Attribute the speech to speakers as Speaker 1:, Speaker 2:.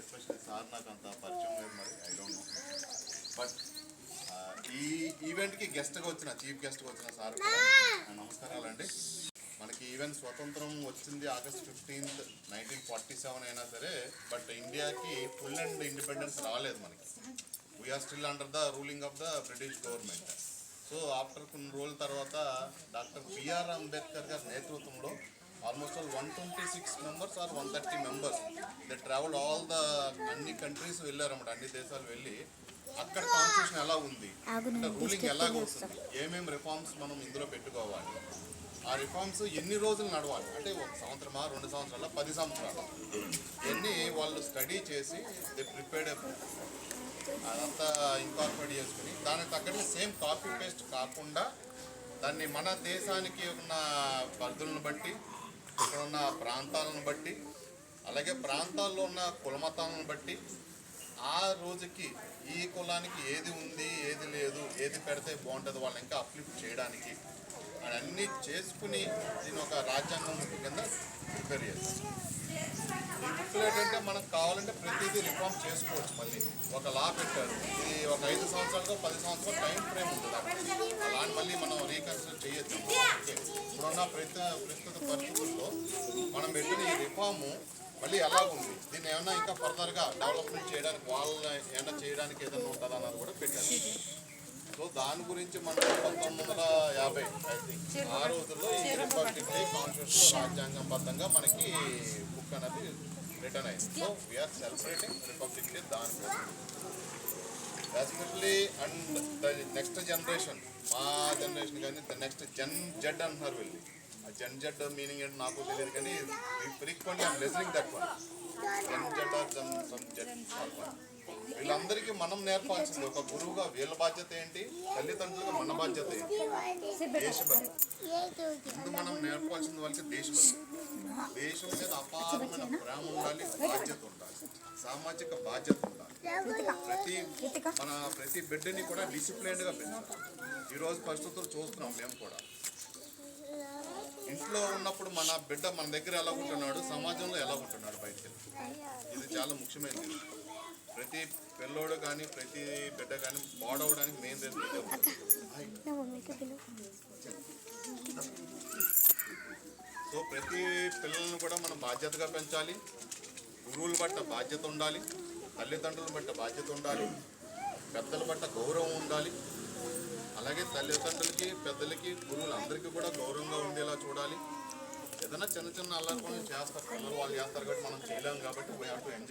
Speaker 1: Especially sir నాకు అంత పరిచయం లేదు, మరి ఐ డోంట్ నో. బట్ ఈ ఈవెంట్కి గెస్ట్గా వచ్చిన చీఫ్ గెస్ట్గా వచ్చిన సార్ నమస్కారాలండి. మనకి ఈవెంట్ స్వతంత్రం వచ్చింది August 15th, 1947 అయినా సరే, బట్ ఇండియాకి ఫుల్ అండ్ ఇండిపెండెన్స్ రాలేదు మనకి. We are still under the ruling of the British government. So after కొన్ని రోజుల తర్వాత డాక్టర్ బిఆర్ అంబేద్కర్ గారి నేతృత్వంలో almost 126 members or 130 members they travel all the అన్ని కంట్రీస్ వెళ్ళారన్నమాట. అన్ని దేశాలు వెళ్ళి అక్కడ కాన్స్టిట్యూషన్ ఎలా ఉంది, అంటే రూలింగ్ ఎలాగ వస్తుంది, ఏమేమి రిఫార్మ్స్ మనం ఇందులో పెట్టుకోవాలి, ఆ రిఫార్మ్స్ ఎన్ని రోజులు నడవాలి, అంటే 1 సంవత్సరమా 2 సంవత్సరాల 10 సంవత్సరాలు, ఇవన్నీ వాళ్ళు స్టడీ చేసి దే ప్రిపేర్డ్ అదంతా ఇన్కార్పొరేట్ చేసుకుని దానికి తగ్గట్టు సేమ్ కాపీ పేస్ట్ కాకుండా దాన్ని మన దేశానికి ఉన్న పరిధులను బట్టి, ఇక్కడ ఉన్న ప్రాంతాలను బట్టి, అలాగే ప్రాంతాల్లో ఉన్న కులమతాలను బట్టి ఆ రోజుకి ఈ కులానికి ఏది ఉంది ఏది లేదు, ఏది పెడితే బాగుంటుంది వాళ్ళని ఇంకా అప్లిఫ్ట్ చేయడానికి అని అన్నీ చేసుకుని దీని ఒక రాజ్యాంగం కింద ప్రిపేర్ చేస్తాం. ఈ బుక్లో ఏంటంటే మనకు కావాలంటే ప్రతిదీ రిఫార్మ్ చేసుకోవచ్చు. మళ్ళీ ఒక లా పెట్టారు, ఇది ఒక 5 సంవత్సరాలకు 10 సంవత్సరాల టైం ఫ్రేమ్ ఉంటుంది. అలాంటి మళ్ళీ మనం రీకన్సిడర్ చేయొచ్చు. ఇప్పుడున్న ప్రస్తుత పరిస్థితుల్లో మనం పెట్టిన ఈ రిఫార్ము మళ్ళీ ఎలాగుంది, దీన్ని ఏమన్నా ఇంకా ఫర్దర్గా డెవలప్మెంట్ చేయడానికి వాళ్ళని ఏమన్నా చేయడానికి ఏదైనా ఉంటుందా అన్నది కూడా పెట్టారు. సో దాని గురించి మనం 1950 ఐ థింక్ ఆ రోజుల్లో ఈ రిపబ్లిక్ డే కాన్స్టిట్యూషన్ రాజ్యాంగబద్ధంగా మనకి బుక్ అనేది రిటర్న్ అయింది. So we are celebrating republic day దానికోసం especially. And the next generation, మా జనరేషన్ కానీ ద నెక్స్ట్ జెన్ జెడ్ అంటున్నారు వెళ్ళి. ఆ జెన్ జెడ్ మీనింగ్ ఏంటి నాకు తెలియదు, కానీ frequently I'm listening that one, gen Z or some Z. వీళ్ళందరికీ మనం నేర్పాల్సింది ఒక గురువుగా వీళ్ళ బాధ్యత ఏంటి, తల్లిదండ్రులుగా మన బాధ్యత ఏంటి, దేశభక్తి. ముందు మనం నేర్పాల్సింది వాళ్ళకి దేశభక్తి. దేశం మీద అపారమైన ప్రేమ ఉండాలి, బాధ్యత ఉండాలి, సామాజిక బాధ్యత ఉండాలి. ప్రతి బిడ్డని కూడా డిసిప్లైన్డ్గా పెంచాలి. ఈరోజు పరిస్థితులు చూస్తున్నాం మేము కూడా. ఇంట్లో ఉన్నప్పుడు మన బిడ్డ మన దగ్గర ఎలా ఉంటున్నాడు, సమాజంలో ఎలా ఉంటున్నాడు బయటికి. ఇది చాలా ముఖ్యమైనది. ప్రతి పిల్లోడు కానీ ప్రతి బిడ్డ కానీ పాడవడానికి మెయిన్ రీజన్ ఇదే. సో ప్రతి పిల్లలను కూడా మనం బాధ్యతగా పెంచాలి. గురువుల పట్ల బాధ్యత ఉండాలి, తల్లిదండ్రుల పట్ల బాధ్యత ఉండాలి, పెద్దల పట్ల గౌరవం ఉండాలి. అలాగే తల్లిదండ్రులకి, పెద్దలకి, గురువులందరికీ కూడా గౌరవంగా ఉండేలా చూడాలి. ఏదైనా చిన్న చిన్న అల్లరి పనులు చేస్తారు, వాళ్ళు చేస్తారు కాబట్టి మనం చేయలేము కాబట్టి వీ హ్యావ్ టు ఎంజాయ్.